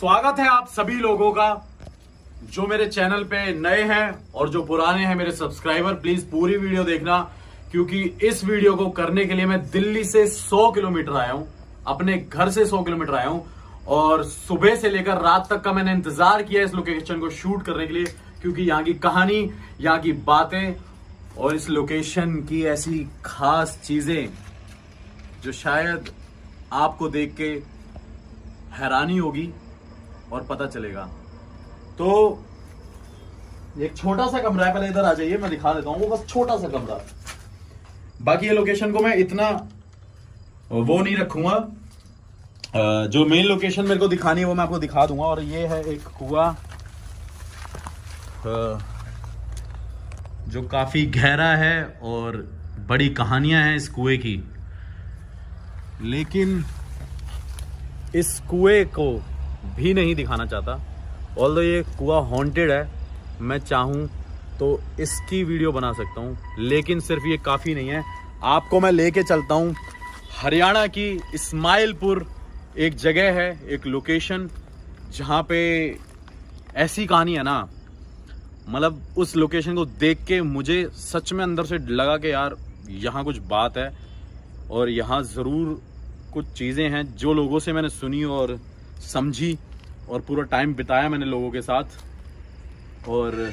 स्वागत है आप सभी लोगों का जो मेरे चैनल पे नए हैं और जो पुराने हैं मेरे सब्सक्राइबर। प्लीज पूरी वीडियो देखना, क्योंकि इस वीडियो को करने के लिए मैं दिल्ली से 100 किलोमीटर आया हूं, अपने घर से 100 किलोमीटर आया हूं और सुबह से लेकर रात तक का मैंने इंतजार किया इस लोकेशन को शूट करने के लिए, क्योंकि यहाँ की कहानी, यहाँ की बातें और इस लोकेशन की ऐसी खास चीजें जो शायद आपको देख के हैरानी होगी और पता चलेगा। तो एक छोटा सा कमरा है, पहले इधर आ जाइए, मैं दिखा देता हूं। वो बस छोटा सा कमरा, बाकी ये लोकेशन को मैं इतना वो नहीं रखूंगा। जो मेन लोकेशन मेरे को दिखानी है वो मैं आपको दिखा दूंगा। और ये है एक कुआं जो काफी गहरा है और बड़ी कहानियां हैं इस कुएं की, लेकिन इस कुएं को भी नहीं दिखाना चाहता। ऑल्दो ये कुआं हॉन्टेड है, मैं चाहूं तो इसकी वीडियो बना सकता हूं, लेकिन सिर्फ ये काफ़ी नहीं है। आपको मैं लेके चलता हूं हरियाणा की इस्माइलपुर। एक जगह है, एक लोकेशन जहां पे ऐसी कहानी है ना, मतलब उस लोकेशन को देख के मुझे सच में अंदर से लगा कि यार यहाँ कुछ बात है और यहाँ ज़रूर कुछ चीज़ें हैं जो लोगों से मैंने सुनी और समझी, और पूरा टाइम बिताया मैंने लोगों के साथ। और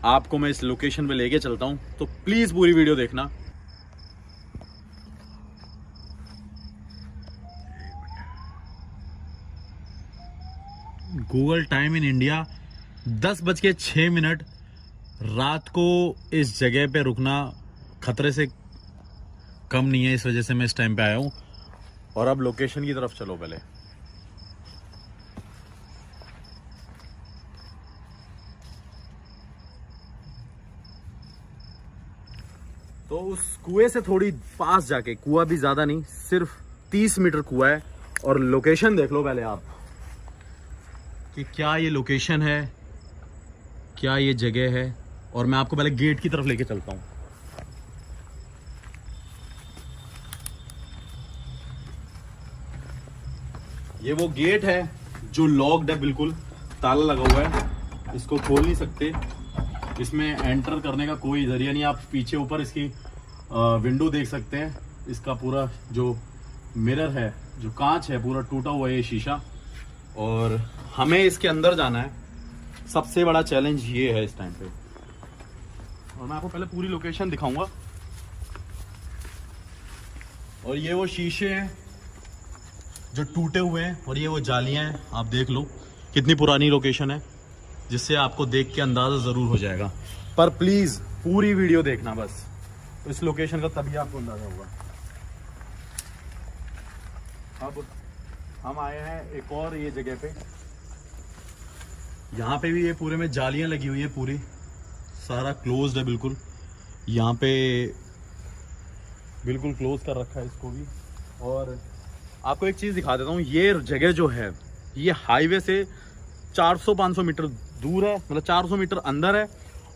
आपको मैं इस लोकेशन पे लेके चलता हूं, तो प्लीज़ पूरी वीडियो देखना। Google time in India 10:06। रात को इस जगह पे रुकना खतरे से कम नहीं है, इस वजह से मैं इस टाइम पे आया हूं। और अब लोकेशन की तरफ चलो पहले। तो उस कुएं से थोड़ी पास जाके, कुआं भी ज्यादा नहीं, सिर्फ 30 मीटर कुआं है। और लोकेशन देख लो पहले आप कि क्या ये लोकेशन है, क्या ये जगह है। और मैं आपको पहले गेट की तरफ लेके चलता हूं। ये वो गेट है जो लॉक्ड है, बिल्कुल ताला लगा हुआ है, इसको खोल नहीं सकते। इसमें एंटर करने का कोई जरिया नहीं। आप पीछे ऊपर इसकी विंडो देख सकते हैं। इसका पूरा जो मिरर है, जो कांच है, पूरा टूटा हुआ है ये शीशा। और हमें इसके अंदर जाना है। सबसे बड़ा चैलेंज ये है इस टाइम पे। और मैं आपको पहले पूरी लोकेशन दिखाऊंगा। और ये वो शीशे हैं जो टूटे हुए हैं, और ये वो जालियां हैं। आप देख लो कितनी पुरानी लोकेशन है, जिससे आपको देख के अंदाजा जरूर हो जाएगा। पर प्लीज पूरी वीडियो देखना बस, तो इस लोकेशन का तभी आपको अंदाजा होगा। अब हम आए हैं एक और ये जगह पे। यहाँ पे भी ये पूरे में जालियां लगी हुई है, पूरी सारा क्लोज्ड है बिल्कुल। यहाँ पे बिल्कुल क्लोज कर रखा है इसको भी। और आपको एक चीज दिखा देता हूँ, ये जगह जो है ये हाईवे से 400-500 मीटर दूर है, मतलब 400 मीटर अंदर है।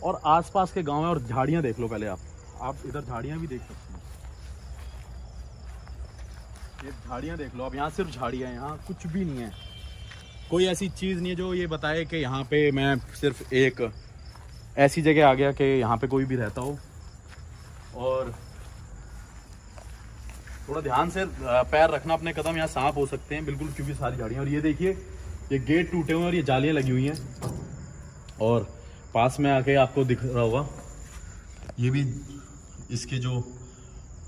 और आसपास के गांव है। और झाड़ियां देख लो पहले आप इधर झाड़ियां भी देख सकते हैं। ये झाड़ियां देख लो आप, यहाँ सिर्फ झाड़ियां हैं, यहाँ कुछ भी नहीं है। कोई ऐसी चीज नहीं है जो ये बताए कि यहाँ पे मैं सिर्फ एक ऐसी जगह आ गया कि यहाँ पे कोई भी रहता हो। और थोड़ा ध्यान से पैर रखना अपने कदम, यहाँ सांप हो सकते हैं बिल्कुल, क्योंकि सारी झाड़ियां। और ये देखिए ये गेट टूटे हुए हैं और ये जालियां लगी हुई हैं। और पास में आके आपको दिख रहा होगा ये भी, इसके जो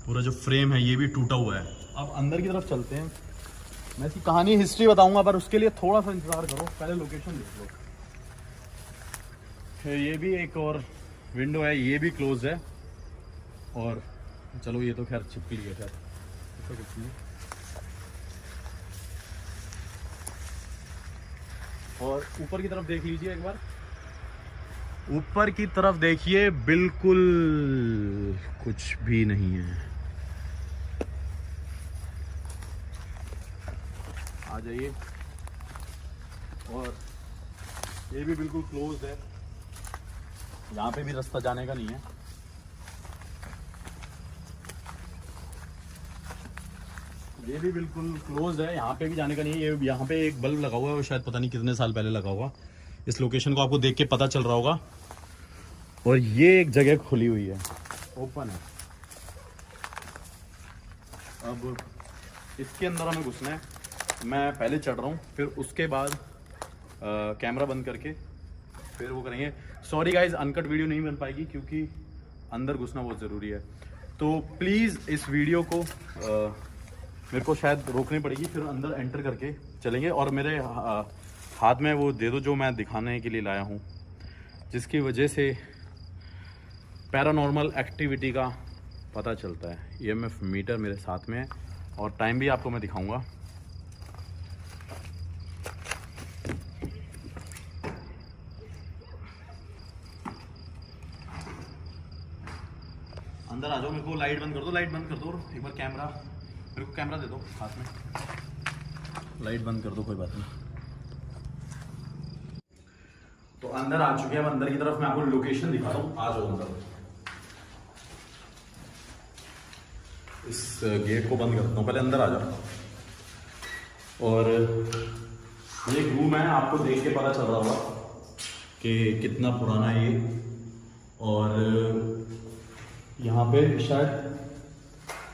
पूरा जो फ्रेम है ये भी टूटा हुआ है। अब अंदर की तरफ चलते हैं। मैं इसकी कहानी, हिस्ट्री बताऊंगा, पर उसके लिए थोड़ा सा इंतजार करो, पहले लोकेशन देख लो। ये भी एक और विंडो है, ये भी क्लोज है। और चलो ये तो खैर छिपकली है, खैर तो कुछ नहीं। और ऊपर की तरफ देख लीजिए एक बार, ऊपर की तरफ देखिए, बिल्कुल कुछ भी नहीं है। आ जाइए। और ये भी बिल्कुल क्लोज है, यहाँ पे भी रास्ता जाने का नहीं है। ये भी बिल्कुल क्लोज है, यहाँ पे भी जाने का नहीं है। ये यहाँ पे एक बल्ब लगा हुआ है, वो शायद पता नहीं कितने साल पहले लगा होगा। इस लोकेशन को आपको देख के पता चल रहा होगा। और ये एक जगह खुली हुई है, ओपन है। अब इसके अंदर हमें घुसना है। मैं पहले चढ़ रहा हूँ, फिर उसके बाद कैमरा बंद करके फिर वो करेंगे। सॉरी गाइज, अनकट वीडियो नहीं बन पाएगी क्योंकsich अंदर घुसना बहुत ज़रूरी है। तो प्लीज़ इस वीडियो को मेरे को शायद रोकनी पड़ेगी, फिर अंदर एंटर करके चलेंगे। और मेरे हाथ में वो दे दो जो मैं दिखाने के लिए लाया हूँ, जिसकी वजह से पैरानॉर्मल एक्टिविटी का पता चलता है। EMF मीटर मेरे साथ में है और टाइम भी आपको मैं दिखाऊंगा। अंदर आ जाओ, मेरे को लाइट बंद कर दो, लाइट बंद कर दो। एक बार कैमरा, मेरे को कैमरा दे दो हाथ में, लाइट बंद कर दो, कोई बात नहीं। तो अंदर आ चुके हैं, अंदर की तरफ मैं आपको लोकेशन दिखाता हूँ। आ जाओ अंदर। इस गेट को बंद करता हूँ, पहले अंदर आ जाओ। और ये एक रूम है, आपको देख के पता चल रहा होगा कि कितना पुराना है ये। और यहाँ पे शायद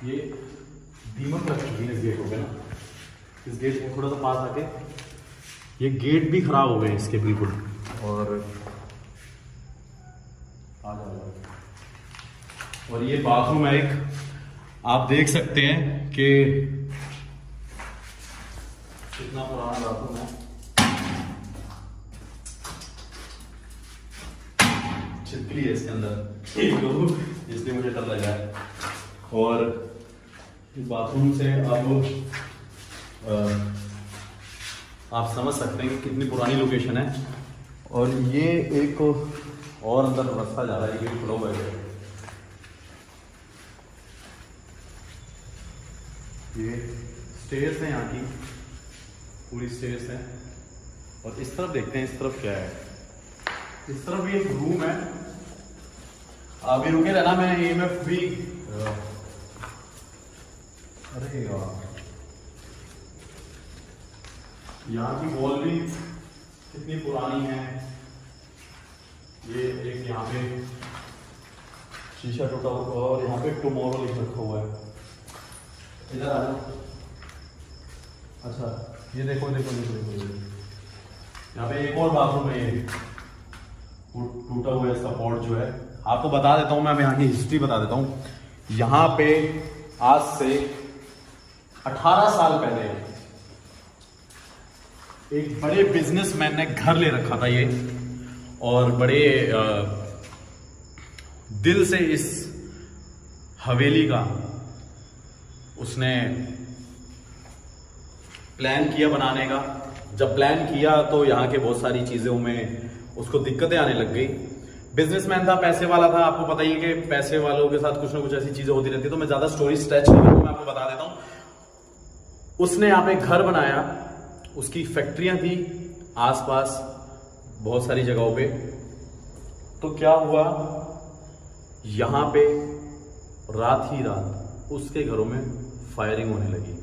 ये दीमक लग चुकी है इस गेट पे ना। इस गेट को थोड़ा सा पास आके, ये गेट भी खराब हो गए इसके बिल्कुल। और आ जाओ। और ये बाथरूम है एक, आप देख सकते हैं कि कितना पुराना बाथरूम है। छिपकली है इसके अंदर इसलिए मुझे डर लगा है। और इस बाथरूम से आप समझ सकते हैं कि कितनी पुरानी लोकेशन है। और ये एक और अंदर रास्ता जा रहा है, ये खुला हुआ है। ये स्टेयर्स हैं, यहाँ की पूरी स्टेयर्स हैं। और इस तरफ देखते हैं, इस तरफ क्या है। इस तरफ भी एक रूम है। अभी रुके रहना, मैं EMF भी अरे यार, यहाँ की वॉल भी कितनी पुरानी है। ये एक यहाँ पे शीशा टूटा हुआ और यहाँ पे टुमारो लिख रखा हुआ है। इधर आ जाओ। अच्छा, ये देखो देखो देखो देखो, यहाँ पे एक और बाथरूम है, ये टूटा हुआ है इसका पॉट जो है। आपको बता देता हूँ, मैं यहाँ की हिस्ट्री बता देता हूँ। यहाँ पे आज से 18 साल पहले एक बड़े बिजनेसमैन ने घर ले रखा था ये, और बड़े दिल से इस हवेली का उसने प्लान किया बनाने का। जब प्लान किया तो यहाँ के बहुत सारी चीज़ों में उसको दिक्कतें आने लग गई। बिजनेसमैन था, पैसे वाला था, आपको पता ही है कि पैसे वालों के साथ कुछ ना कुछ ऐसी चीज़ें होती रहती है। तो मैं ज़्यादा स्टोरी स्ट्रेच नहीं करूँगा, मैं आपको बता देता हूँ। उसने यहाँ पे घर बनाया, उसकी फैक्ट्रियाँ थी आसपास बहुत सारी जगहों पे। तो क्या हुआ, यहाँ पे रात ही रात उसके घरों में फायरिंग होने लगी,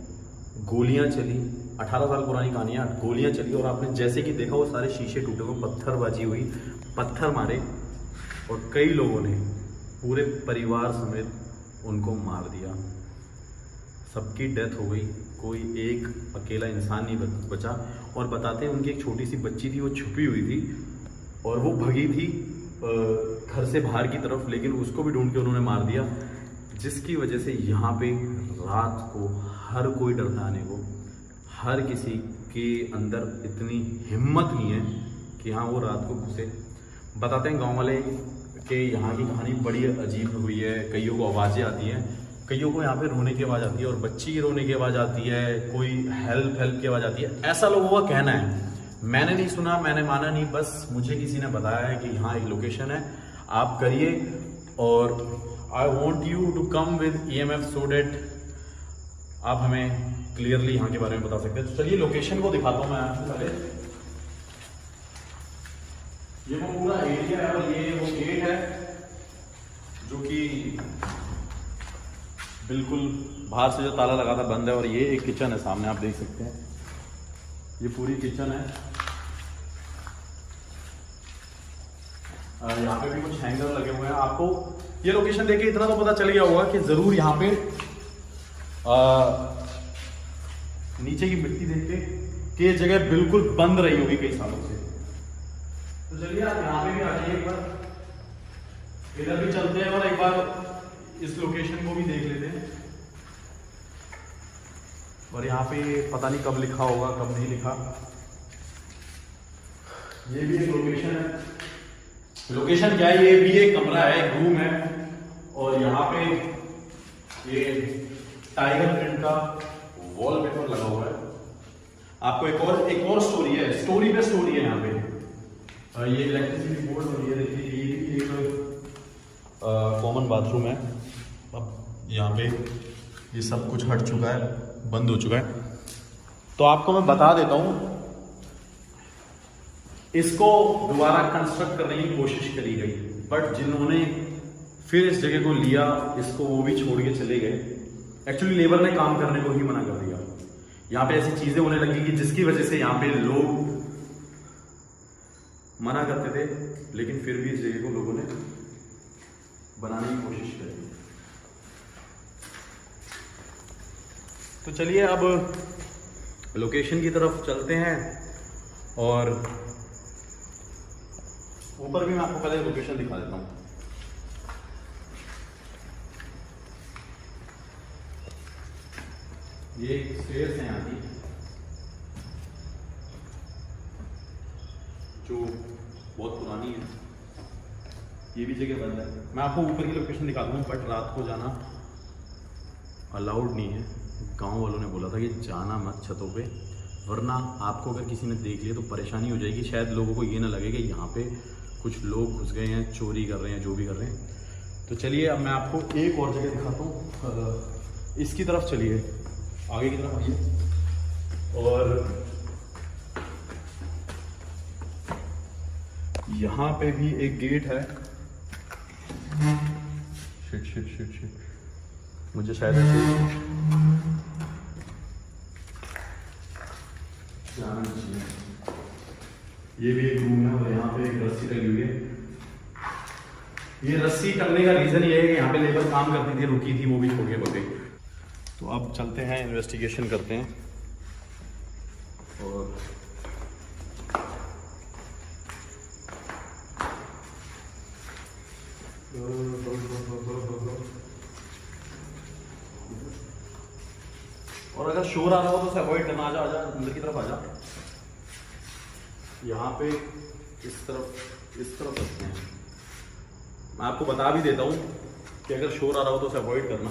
गोलियां चली। 18 साल पुरानी कहानी है, गोलियां चली। और आपने जैसे कि देखा, वो सारे शीशे टूटे हुए, पत्थरबाजी हुई, पत्थर मारे, और कई लोगों ने पूरे परिवार समेत उनको मार दिया। सबकी डेथ हो गई, कोई एक अकेला इंसान नहीं बचा। और बताते हैं उनकी एक छोटी सी बच्ची थी, वो छुपी हुई थी और वो भगी थी घर से बाहर की तरफ, लेकिन उसको भी ढूंढ के उन्होंने मार दिया। जिसकी वजह से यहाँ पे रात को हर कोई डरता आने को, हर किसी के अंदर इतनी हिम्मत नहीं है कि हाँ वो रात को घुसे। बताते हैं गांव वाले कि यहाँ की कहानी बड़ी अजीब हुई है। कईयों को आवाज़ें आती हैं, कईयों को यहाँ पे रोने की आवाज़ आती है, और बच्ची की रोने की आवाज़ आती है, कोई हेल्प की आवाज़ आती है। ऐसा लोगों का कहना है, मैंने नहीं सुना, मैंने माना नहीं, बस मुझे किसी ने बताया है कि यहाँ एक लोकेशन है, आप करिए। और I want you to come with EMF so that आप हमें क्लियरली यहाँ के बारे में बता सकते हैं। तो चलिए लोकेशन को दिखाता हूँ मैं आपको पहले। ये वो पूरा एरिया है, और ये वो गेट है जो कि बिल्कुल बाहर से जो ताला लगा था बंद है। और ये एक किचन है, सामने आप देख सकते हैं, ये पूरी किचन है। यहाँ पे भी कुछ हैंगर लगे हुए हैं। आपको ये लोकेशन देख के इतना तो पता चल गया होगा कि जरूर यहाँ पे नीचे की मिट्टी देख के कि ये जगह बिल्कुल बंद रही होगी कई सालों से। तो चलिए आप यहाँ पे भी आ जाइए, एक बार इधर भी चलते हैं और एक बार इस लोकेशन को भी देख लेते हैं। और यहाँ पे पता नहीं कब लिखा होगा कब नहीं लिखा। ये भी एक लोकेशन है। लोकेशन क्या है, ये भी एक कमरा है, एक रूम है। और यहाँ पे ये टाइगर प्रिंट का वॉलपेपर लगा हुआ है। आपको एक और स्टोरी है, स्टोरी पे स्टोरी है यहाँ पे। ये इलेक्ट्रिसिटी बोर्ड और ये देखिए, ये भी एक कॉमन बाथरूम है। अब यहाँ पे ये सब कुछ हट चुका है, बंद हो चुका है। तो आपको मैं बता देता हूँ, इसको दोबारा कंस्ट्रक्ट करने की कोशिश करी गई, बट जिन्होंने फिर इस जगह को लिया, इसको वो भी छोड़ के चले गए। एक्चुअली लेबर ने काम करने को ही मना कर दिया। यहाँ पे ऐसी चीजें होने लगी कि जिसकी वजह से यहाँ पे लोग मना करते थे, लेकिन फिर भी इस जगह को लोगों ने बनाने की कोशिश करी। तो चलिए अब लोकेशन की तरफ चलते हैं। और ऊपर भी मैं आपको पहले लोकेशन दिखा देता हूँ। ये स्टेयर्स हैं यहाँ की, जो बहुत पुरानी है। ये भी जगह बंद है। मैं आपको ऊपर की लोकेशन दिखा दूँ, बट रात को जाना अलाउड नहीं है। गांव वालों ने बोला था कि जाना मत छतों पे, वरना आपको अगर किसी ने देख लिया तो परेशानी हो जाएगी। शायद लोगों को ये ना लगे कि यहाँ पे कुछ लोग घुस गए हैं, चोरी कर रहे हैं, जो भी कर रहे हैं। तो चलिए अब मैं आपको एक और जगह दिखाता हूँ। इसकी तरफ चलिए, आगे की तरफ आइए। और यहाँ पे भी एक गेट है। शिट शिट शिट शिट, मुझे शायद जाना चाहिए। ये भी एक रूम है और यहाँ पे एक रस्सी लगी हुई है। ये रस्सी टंगने का रीजन ये है कि यहाँ पे लेबर काम करती थी, रुकी थी, वो भी छोड़ के भागे। तो अब चलते हैं, इन्वेस्टिगेशन करते हैं। और अगर शोर आ रहा हो तो उसे अवॉइड करना। आजा आजा, अंदर की तरफ आजा। यहाँ पे इस तरफ रखते हैं। मैं आपको बता भी देता हूँ कि अगर शोर आ रहा हो तो उसे अवॉइड करना।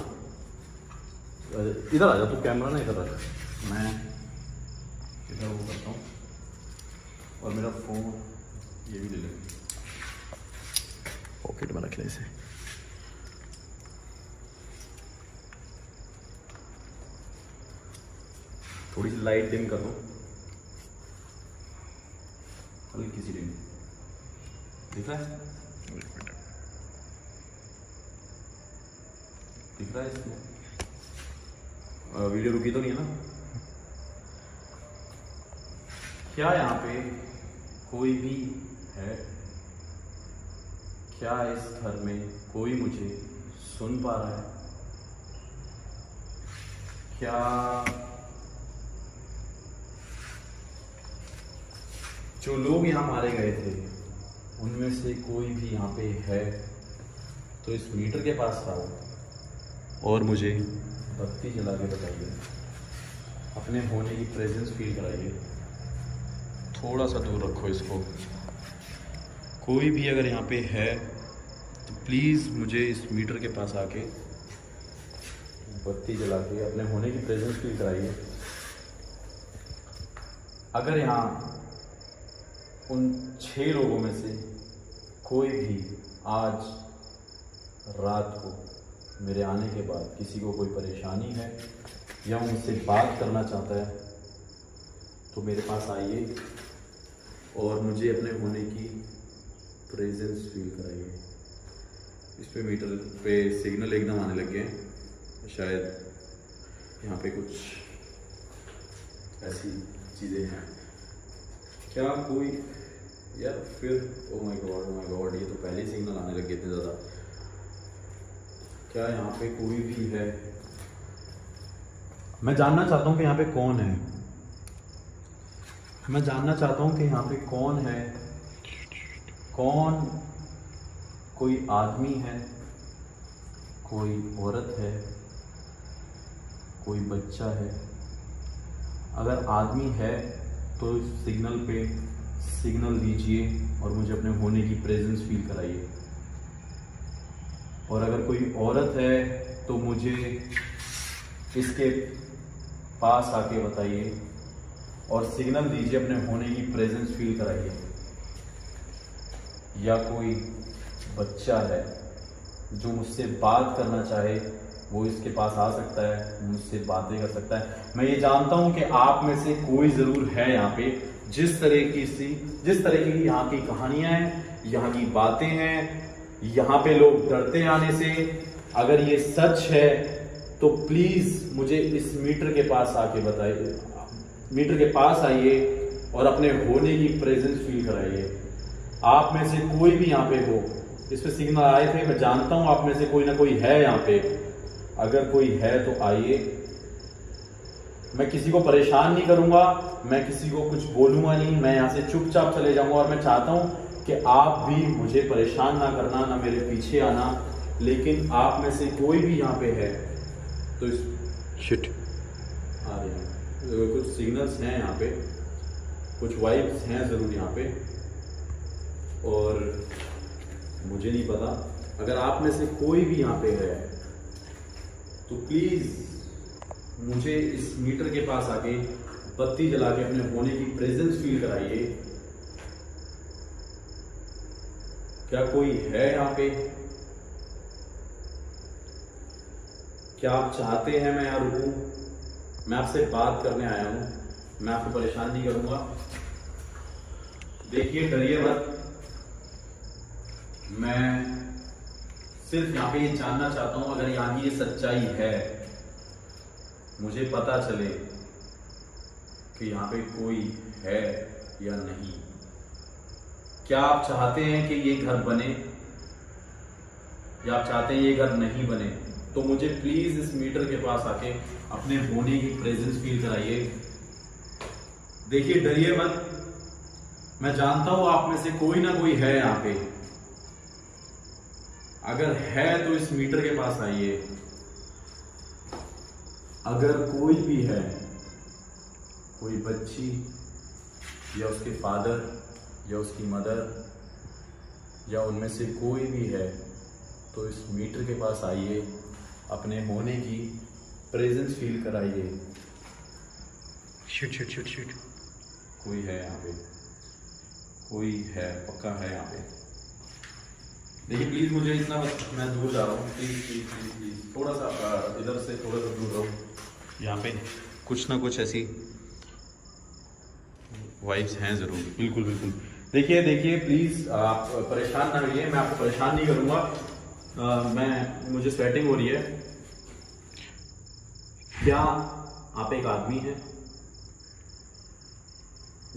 इधर आ जा, तू कैमरा ना इधर आ जा, मैं इधर वो करता हूँ। और मेरा फोन ये भी ले ले, पॉकेट में रख ले इसे। थोड़ी सी लाइट डिम कर दो, हल्की सी डिम। दिख रहा है? दिख रहा है इसमें? वीडियो रुकी तो नहीं है ना? क्या यहाँ पे कोई भी है? क्या इस घर में कोई मुझे सुन पा रहा है? क्या जो लोग यहाँ मारे गए थे उनमें से कोई भी यहाँ पे है तो इस मीटर के पास आओ और मुझे बत्ती जला के बताइए, अपने होने की प्रेजेंस फील कराइए। थोड़ा सा दूर रखो इसको। कोई भी अगर यहाँ पे है तो प्लीज़ मुझे इस मीटर के पास आके बत्ती जला के अपने होने की प्रेजेंस फील कराइए। अगर यहाँ उन 6 लोगों में से कोई भी आज रात को मेरे आने के बाद किसी को कोई परेशानी है या उनसे बात करना चाहता है तो मेरे पास आइए और मुझे अपने होने की प्रेजेंस फील कराइए। इस पे मीटर पे सिग्नल एकदम आने लग गए हैं, शायद यहाँ पे कुछ ऐसी चीज़ें हैं। क्या कोई यार फिर ओ माय गॉड, ये तो पहले ही सिग्नल आने लगे इतने ज़्यादा। क्या यहाँ पे कोई भी है? मैं जानना चाहता हूँ कि यहाँ पे कौन है। मैं जानना चाहता हूँ कि यहाँ पे कौन है। कौन? कोई आदमी है, कोई औरत है, कोई बच्चा है? अगर आदमी है तो सिग्नल पे सिग्नल दीजिए और मुझे अपने होने की प्रेजेंस फील कराइए। और अगर कोई औरत है तो मुझे इसके पास आके बताइए और सिग्नल दीजिए, अपने होने की प्रेजेंस फील कराइए। या कोई बच्चा है जो मुझसे बात करना चाहे, वो इसके पास आ सकता है, मुझसे बातें कर सकता है। मैं ये जानता हूं कि आप में से कोई जरूर है यहाँ पे, जिस तरह की यहाँ की कहानियां हैं, यहाँ की बातें हैं, यहाँ पे लोग डरते आने से। अगर ये सच है तो प्लीज मुझे इस मीटर के पास आके बताइए, मीटर के पास आइए और अपने होने की प्रेजेंस फील कराइए। आप में से कोई भी यहाँ पे हो, इस पे सिग्नल आए थे, मैं जानता हूं आप में से कोई ना कोई है यहाँ पे। अगर कोई है तो आइए। मैं किसी को परेशान नहीं करूंगा, मैं किसी को कुछ बोलूंगा नहीं, मैं यहाँ से चुपचाप चले जाऊंगा। और मैं चाहता हूं कि आप भी मुझे परेशान ना करना, ना मेरे पीछे आना। लेकिन आप में से कोई भी यहाँ पे है तो इस शिट आ रहे हैं, कुछ सिग्नल्स हैं यहाँ पे, कुछ वाइब्स हैं जरूर यहाँ पे, और मुझे नहीं पता। अगर आप में से कोई भी यहाँ पे है तो प्लीज मुझे इस मीटर के पास आके बत्ती जला के अपने होने की प्रेजेंस फील कराइए। क्या कोई है यहाँ पे? क्या आप चाहते हैं मैं यहाँ रुकूं? मैं आपसे बात करने आया हूं, मैं आपको परेशान नहीं करूंगा। देखिए, डरिए मत। मैं सिर्फ यहाँ पे ये जानना चाहता हूं, अगर यहाँ की ये सच्चाई है, मुझे पता चले कि यहाँ पे कोई है या नहीं। क्या आप चाहते हैं कि ये घर बने या आप चाहते हैं ये घर नहीं बने? तो मुझे प्लीज इस मीटर के पास आके अपने होने की प्रेजेंस फील कराइए। देखिए, डरिए मत। मैं जानता हूं आप में से कोई ना कोई है यहाँ पे। अगर है तो इस मीटर के पास आइए। अगर कोई भी है, कोई बच्ची या उसके फादर या उसकी मदर या उनमें से कोई भी है, तो इस मीटर के पास आइए, अपने होने की प्रेजेंस फील कराइए। शिट। कोई है यहाँ पे, कोई है, पक्का है यहाँ पे। देखिए प्लीज, मुझे इतना, मैं दूर जा रहा हूँ, प्लीज थोड़ा सा इधर से थोड़ा सा दूर रहो। यहाँ पे कुछ ना कुछ ऐसी वाइब्स हैं जरूर। बिल्कुल। देखिए प्लीज, आप परेशान ना होइए, मैं आपको परेशान नहीं करूंगा। मुझे स्वेटिंग हो रही है। क्या आप एक आदमी हैं?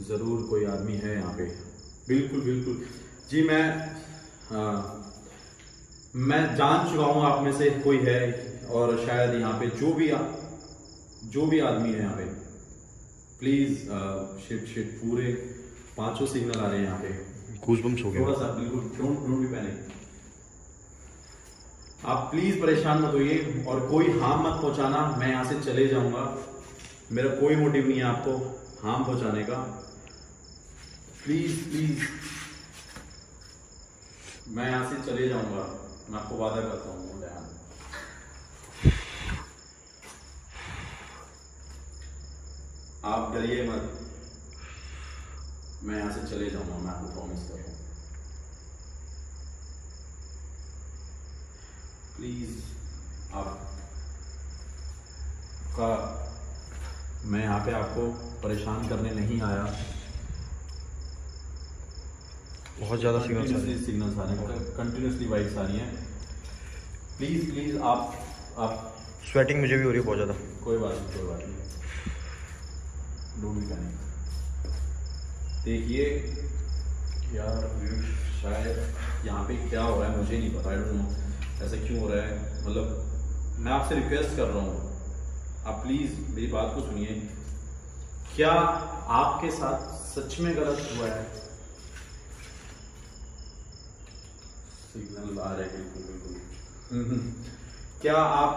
जरूर कोई आदमी है यहाँ पे। बिल्कुल जी। मैं जान चुका हूं आप में से कोई है, और शायद यहाँ पे जो भी आदमी है यहाँ पे, प्लीज शिट पूरे 5 सिग्नल आ रहे हैं यहाँ पे। गूज़बम्स हो गए थोड़ा सा, बिल्कुल डोंट बी पैनिक। आप प्लीज परेशान मत होइए और कोई हार्म मत पहुंचाना। मैं यहाँ से चले जाऊंगा, मेरा कोई मोटिव नहीं है आपको हार्म पहुंचाने का। प्लीज मैं यहाँ से चले जाऊंगा, मैं आपको वादा करता हूँ। आप डरिए मत, मैं यहाँ से चले जाऊंगा, मैं आपको प्रॉमिस कर रहा हूँ। प्लीज मैं यहाँ पे आपको परेशान करने नहीं आया। बहुत ज़्यादा सिग्नल्स आ रहे हैं, कंटिन्यूसली वाइब्स आ रही हैं। प्लीज आप स्वेटिंग मुझे भी हो रही है बहुत ज़्यादा। कोई बात नहीं, कोई बात नहीं, ढूंढ नहीं। देखिए यार शायद यहाँ पे क्या हो रहा है मुझे नहीं पता, आई डोंट नो ऐसा क्यों हो रहा है। मतलब मैं आपसे रिक्वेस्ट कर रहा हूँ, आप प्लीज मेरी बात को सुनिए। क्या आपके साथ सच में गलत हुआ है? सिग्नल आ रहा है बिल्कुल बिल्कुल। क्या आप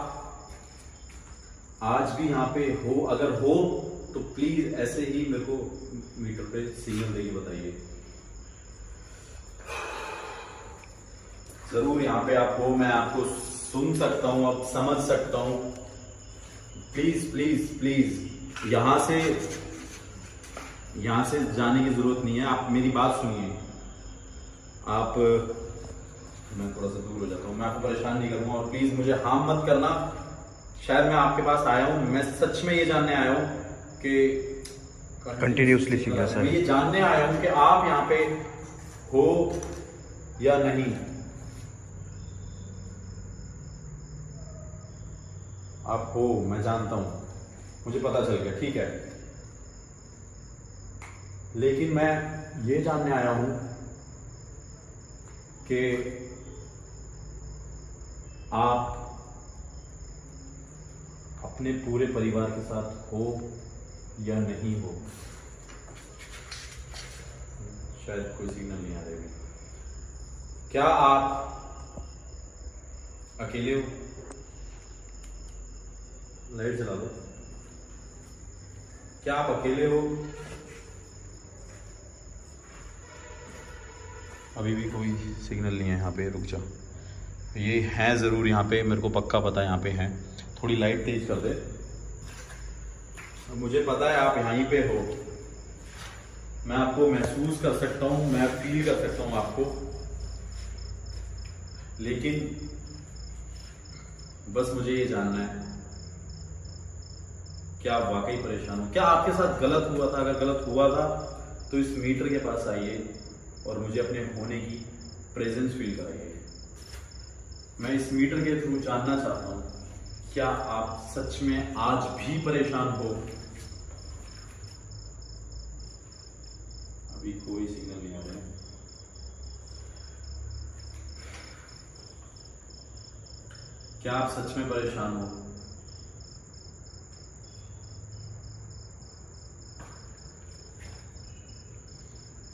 आज भी यहाँ पे हो? अगर हो तो प्लीज ऐसे ही मेरे को मीटर पे सिग्नल देके बताइए। जरूर यहाँ पे आप हो, मैं आपको सुन सकता हूँ, अब समझ सकता हूँ। प्लीज प्लीज प्लीज यहाँ से जाने की जरूरत नहीं है, आप मेरी बात सुनिए। आप, मैं थोड़ा सा दूर हो जाता हूँ, मैं आपको परेशान नहीं करूंगा, और प्लीज मुझे हार्म मत करना। शायद मैं आपके पास आया हूँ, मैं सच में ये जानने आया हूँ कि कंटिन्यूसली सिग्नल मैं ये जानने आया हूँ कि आप यहाँ पे हो या नहीं। आप हो, मैं जानता हूं, मुझे पता चल गया, ठीक है। लेकिन मैं ये जानने आया हूं कि आप अपने पूरे परिवार के साथ हो या नहीं हो। शायद कोई सिग्नल नहीं आ रही। क्या आप अकेले हो? लाइट जला दो। क्या आप अकेले हो? अभी भी कोई सिग्नल नहीं है यहाँ पे, रुक जा। ये है जरूर यहाँ पे, मेरे को पक्का पता है यहाँ पे हैं। थोड़ी लाइट तेज कर दे। मुझे पता है आप यहीं पे हो, मैं आपको महसूस कर सकता हूँ, मैं फील कर सकता हूँ आपको। लेकिन बस मुझे ये जानना है, क्या आप वाकई परेशान हो? क्या आपके साथ गलत हुआ था? अगर गलत हुआ था तो इस मीटर के पास आइए और मुझे अपने होने की प्रेजेंस फील कराइए। मैं इस मीटर के थ्रू जानना चाहता हूं, क्या आप सच में आज भी परेशान हो? अभी कोई सिग्नल नहीं आ रहा है। क्या आप सच में परेशान हो?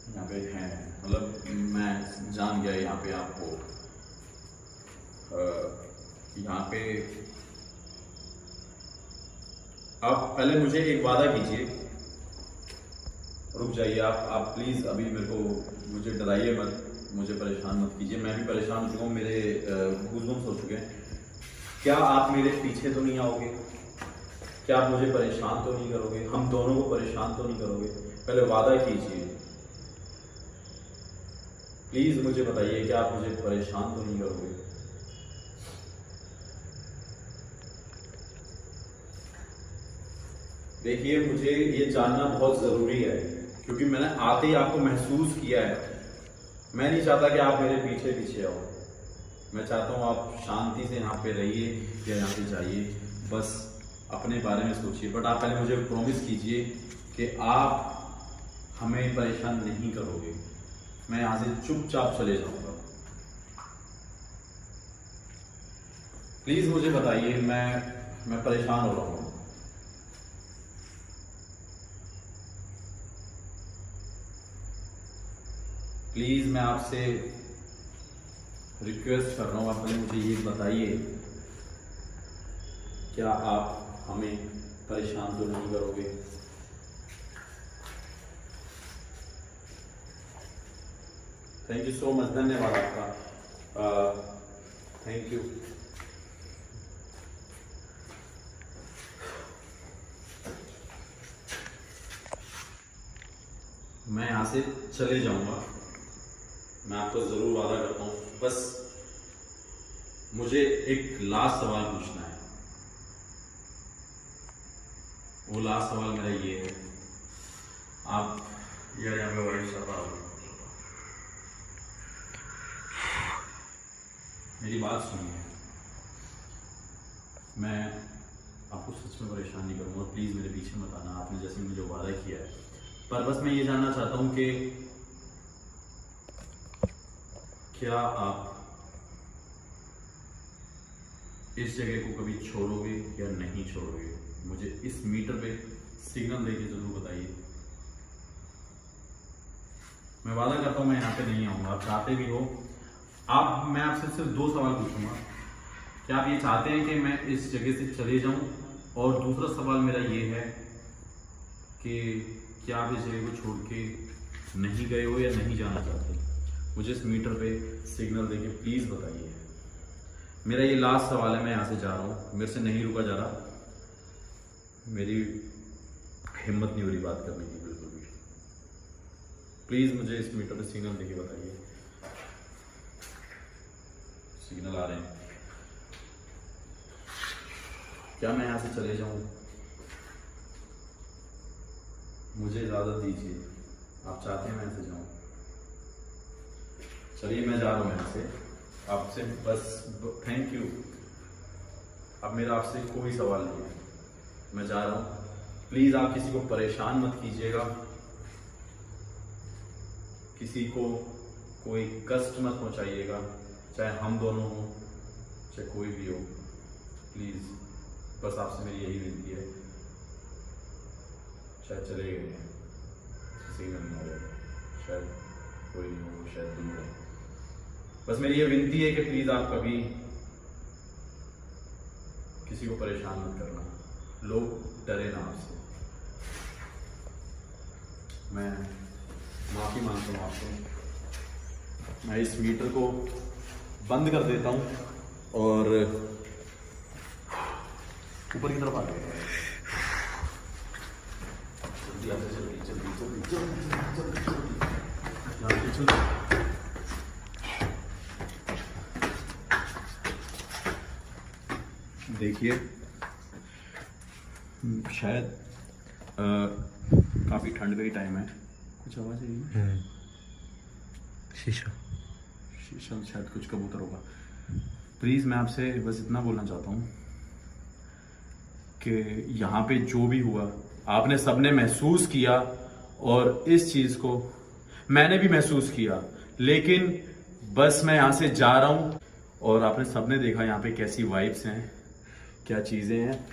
यहाँ पे हैं, मतलब मैं जान गया यहाँ पे आपको। यहाँ पे आप पहले मुझे एक वादा कीजिए। रुक जाइए आप प्लीज, अभी मेरे को, मुझे डराइए मत, मुझे परेशान मत कीजिए। मैं भी परेशान हो चुका हूँ, मेरे गूज़बम्स हो चुके हैं। क्या आप मेरे पीछे तो नहीं आओगे? क्या आप मुझे परेशान तो नहीं करोगे? हम दोनों को परेशान तो नहीं करोगे? पहले वादा कीजिए प्लीज, मुझे बताइए, क्या आप मुझे परेशान तो नहीं करोगे? देखिए मुझे ये जानना बहुत जरूरी है, क्योंकि मैंने आते ही आपको महसूस किया है। मैं नहीं चाहता कि आप मेरे पीछे पीछे आओ। मैं चाहता हूँ आप शांति से यहाँ पे रहिए या यहाँ से जाइए, बस अपने बारे में सोचिए। बट आप पहले मुझे प्रॉमिस कीजिए कि आप हमें परेशान नहीं करोगे। मैं यहाँ से चुपचाप चले जाऊंगा। प्लीज मुझे बताइए, मैं परेशान हो रहा हूँ। प्लीज मैं आपसे रिक्वेस्ट कर रहा हूँ, आप पहले मुझे ये बताइए, क्या आप हमें परेशान तो नहीं करोगे? थैंक यू सो मच, धन्यवाद आपका, थैंक यू। मैं यहाँ से चले जाऊंगा, मैं आपको जरूर वादा करता हूँ। बस मुझे एक लास्ट सवाल पूछना है। वो लास्ट सवाल मेरा ये है, आप यार यहाँ पे वाइट सफा, मेरी बात सुनिए। मैं आपको सच में परेशान नहीं करूँगा, प्लीज़ मेरे पीछे मत आना, आपने जैसे मुझे वादा किया है। पर बस मैं ये जानना चाहता हूँ कि क्या आप इस जगह को कभी छोड़ोगे या नहीं छोड़ोगे? मुझे इस मीटर पे सिग्नल देके जरूर बताइए। मैं वादा करता हूँ मैं यहाँ पे नहीं आऊँगा, आप चाहते भी हो। मैं आपसे सिर्फ 2 सवाल पूछूंगा। क्या आप ये चाहते हैं कि मैं इस जगह से चले जाऊं? और दूसरा सवाल मेरा ये है कि क्या आप इस जगह को छोड़ के नहीं गए हो या नहीं जाना चाहते? मुझे इस मीटर पे सिग्नल देके प्लीज़ बताइए। मेरा ये लास्ट सवाल है, मैं यहाँ से जा रहा हूँ, मेरे से नहीं रुका जा रहा, मेरी हिम्मत नहीं हो रही बात करने की बिल्कुल भी। प्लीज़ मुझे इस मीटर पे सिग्नल देके बताइए। सिग्नल आ रहे हैं, क्या मैं यहाँ से चले जाऊँ? मुझे इजाज़त दीजिए, आप चाहते हैं मैं यहाँ से जाऊँ? चलिए मैं जा रहा हूँ यहाँ से, आपसे बस थैंक यू। अब मेरा आपसे कोई सवाल नहीं है, मैं जा रहा हूँ। प्लीज़ आप किसी को परेशान मत कीजिएगा, किसी को कोई कष्ट मत पहुँचाइएगा, चाहे हम दोनों हों चाहे कोई भी हो। प्लीज़ बस आपसे मेरी यही विनती है। शायद चले गए हैं, सिग्नल नहीं आ रहा, शायद कोई नहीं हो, शायद दूर है। बस मेरी ये विनती है कि प्लीज़ आप कभी किसी को परेशान मत करना, लोग डरे ना आपसे। मैं माफ़ी मांगता हूँ आपसे, मैं इस मीटर को बंद कर देता हूँ और ऊपर की तरफ आ गया। जल्दी आते, जल्दी जल्दी जल्दी जल्दी जल्दी जल्दी। देखिए शायद काफ़ी ठंड का ही टाइम है, कुछ आवाज़ है, शीशा शायद कुछ कबूतर होगा। प्लीज़ मैं आपसे बस इतना बोलना चाहता हूँ कि यहाँ पे जो भी हुआ आपने सबने महसूस किया, और इस चीज़ को मैंने भी महसूस किया, लेकिन बस मैं यहाँ से जा रहा हूँ। और आपने सबने देखा यहाँ पे कैसी वाइब्स हैं, क्या चीज़ें हैं।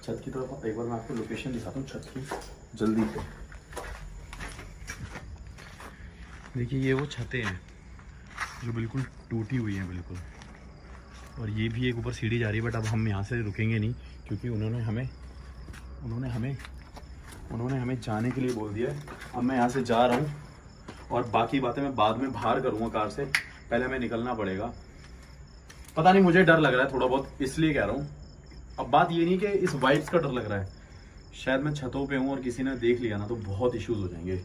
छत की तरफ एक बार मैं आपको लोकेशन दिखाता हूँ छत की, जल्दी। देखिए ये वो छतें हैं जो बिल्कुल टूटी हुई हैं बिल्कुल, और ये भी एक ऊपर सीढ़ी जा रही है। बट अब हम यहाँ से रुकेंगे नहीं, क्योंकि उन्होंने हमें जाने के लिए बोल दिया है। अब मैं यहाँ से जा रहा हूँ और बाकी बातें मैं बाद में बाहर करूँगा कार से, पहले हमें निकलना पड़ेगा। पता नहीं, मुझे डर लग रहा है थोड़ा बहुत, इसलिए कह रहा हूँ। अब बात ये नहीं कि इस वाइब्स का डर लग रहा है, शायद मैं छतों पे हूँ और किसी ने देख लिया ना तो बहुत इश्यूज हो जाएंगे,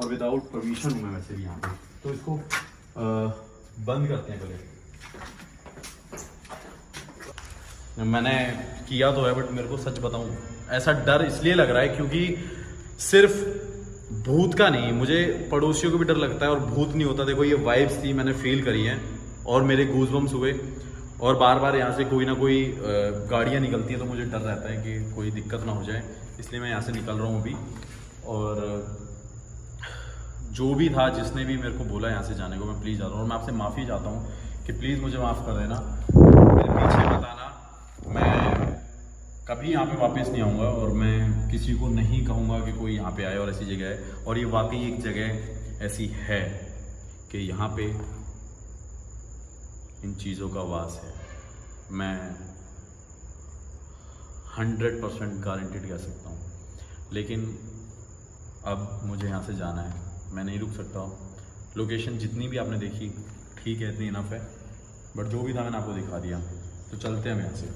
और विदाउट परमिशन हूँ मैं वैसे भी यहाँ पे। तो इसको बंद करते हैं पहले। मैंने किया तो है, बट मेरे को सच बताऊं ऐसा डर इसलिए लग रहा है क्योंकि सिर्फ भूत का नहीं, मुझे पड़ोसियों को भी डर लगता है। और भूत नहीं होता, देखो ये वाइब्स थी, मैंने फील करी हैं और मेरे गूज़बम्स हुए। और बार बार यहाँ से कोई ना कोई गाड़ियाँ निकलती हैं तो मुझे डर रहता है कि कोई दिक्कत ना हो जाए, इसलिए मैं यहाँ से निकल रहा हूँ अभी। और जो भी था, जिसने भी मेरे को बोला यहाँ से जाने को, मैं प्लीज़ जा रहा हूँ। और मैं आपसे माफ़ी चाहता हूँ कि प्लीज़ मुझे माफ़ कर देना, मेरे पीछे मत आना। मैं कभी यहाँ पे वापस नहीं आऊँगा और मैं किसी को नहीं कहूँगा कि कोई यहाँ पे आए और ऐसी जगह है। और ये वाकई एक जगह ऐसी है कि यहाँ पे इन चीज़ों का वास है। मैं 100% गारंटीड कह सकता हूँ। लेकिन अब मुझे यहाँ से जाना है, मैं नहीं रुक सकता। लोकेशन जितनी भी आपने देखी ठीक है, इतनी इनफ है, बट जो भी था मैंने आपको दिखा दिया। तो चलते हैं हम यहाँ से।